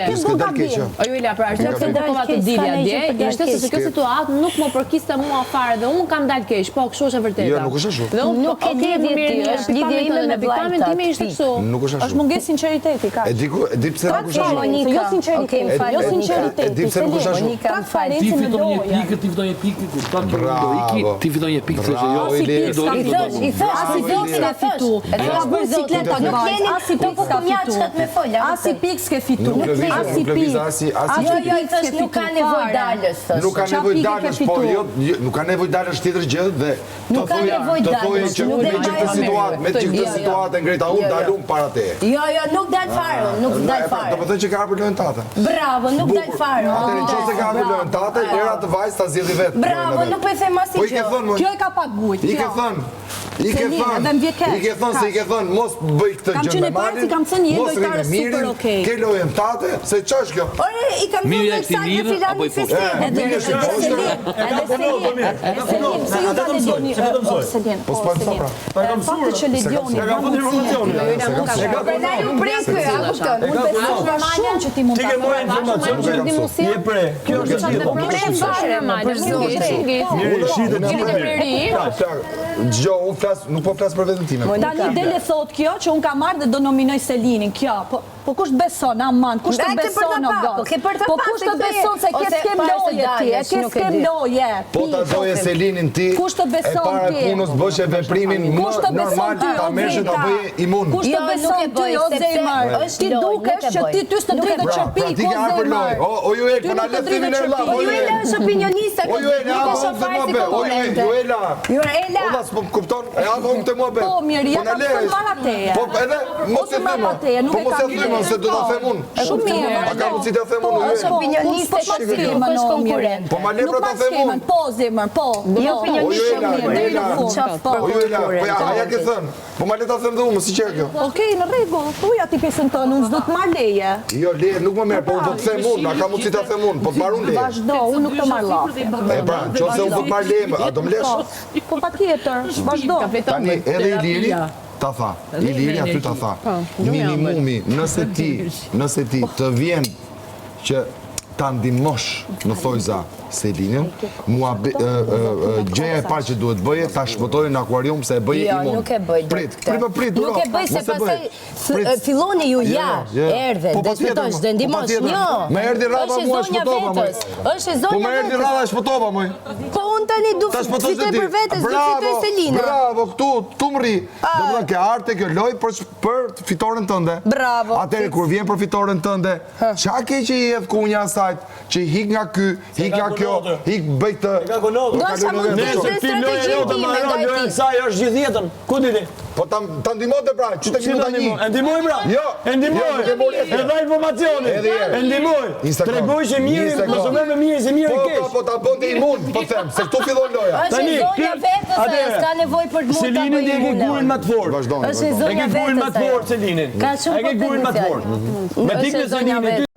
Julia, për arsye pse kërkova të dilja dje, ishte se kjo situatë nuk më përkiste mua fare dhe unë kam dalë keq, po kështu është e vërteta. Jo, nuk është ashtu. Dhe unë nuk e di ti, është lidhje ime me vllajën time ishte kështu. Nuk është ashtu. Është mungesë sinqeriteti, kaq. E di pse nuk është ashtu. Jo sinqeriteti, jo sinqeriteti. E di pse nuk është ashtu. Ti fiton një pikë, ti fiton një pikë, kur ta do ti fiton një pikë, thashë jo. I thash, si pikë ka fitu. E ka bërë bicikleta, nuk jeni asi pikë ka fitu. Asi pikë ke fitu. Asi pikë. Jo, i thash nuk ka nevojë dalës. Nuk ka nevojë dalës, po jo, nuk ka nevojë dalës tjetër gjë dhe nuk ka nevojë dalës. Me çdo situatë ngreta unë dalum para teje. Jo, nuk dal fare, nuk dal fare. Do të thënë që ka hapur lojën tate. Bravo, nuk dal fare. Atëherë nëse ka hapur lojën tate, era të vajzë ta zgjidhi vetë. Bravo, nuk po e them asgjë. Po i ke thënë, kjo e ka paguajt. I ke thënë. I ke thënë, mos bëj këtë gjë me malin. Mos rrinë mirin, ke lojën tate, se ç'është kjo? Ore, i kam thënë sa të filani festivali. Po s'po më pra. Fakti që Ledioni ka nuk po flas për veten time. Tani dele thot kjo që unë ka marrë dhe do nominoj Selinin, kjo. Po kush beson, aman, kush të beson o god? Po kush të beson se ke s'kem loje ti, e ke s'kem loje. Po ta doje Selinin ti, e para punës bëshe veprimin më normal ta merrshe ta bëje imun. Kush të beson ty o zemër? Ti dukesh që ti ty s'të drejtë të çopik o zemër. O ju e na le timin e vëlla. O ju e është opinioniste. O ju e na Ola s'po kupton, e avon të mua be. Po mirë, ja ka thënë marateje. Po edhe mos e them. Po mos e them se do ta them unë. Shumë mirë. A ka mundësi ta them unë? Është opinioniste, është konkurrent. Po ma le pra ta them unë. Po zemër, po. Jo opinioniste. Po ja ke thënë. Po ma le ta them dhe unë, si që kjo. Okej, në rregull. Thuaj aty pjesën tonë, unë s'do të marr leje. Jo, leje nuk më merr, po do të them unë, a ka mundësi ta them unë, po të marr unë leje. Vazhdo, unë nuk të marr llafe. E pra, nëse unë do të marr leje, a do më lesh? Po patjetër, vazhdo. Tani edhe Iliri ta tha. Iliri aty ta tha. Minimumi, nëse ti të vjen që ta ndihmosh në thojza Selinin, gjëja e parë që duhet bëje, ta shpëtojë në akuarium se e bëje imun. Jo, nuk e bëj. Prit, nuk e bëj se pastaj filloni ju erdhe, dhe shpëtosh, dhe ndihmosh. Jo. Me erdhi rradha mua shpëtova më. Është zonja. Po me erdhi rradha shpëtova më. Po unë tani du fitoj për vetes, du fitoj Selina. Bravo, këtu më rri. Domethënë ke arte kjo lojë për fitoren tënde. Bravo. Atëherë kur vjen për fitoren tënde, çka ke që i hedh kunja asaj, që hik nga ky, hik nga kjo, hik bëj të. Nëse ti loja jote mbaron, loja e saj është gjithë jetën. Ku diti? Po ta ndihmote pra, çu tek minuta 1. E ndihmoj pra. Jo, e ndihmoj. E dha informacionin. E ndihmoj. Tregoj që mirë, mos u merr me mirë se mirë e keq. Po ta bënte imun, po them, se këtu fillon loja. Tani, zonja vetës, s'ka nevojë për të mund ta bëjë. Selini e ke gurin më të fortë. Është zonja vetës. E ke gurin më të fortë Selinin. Ka shumë potencial. Me pikën e Selinit.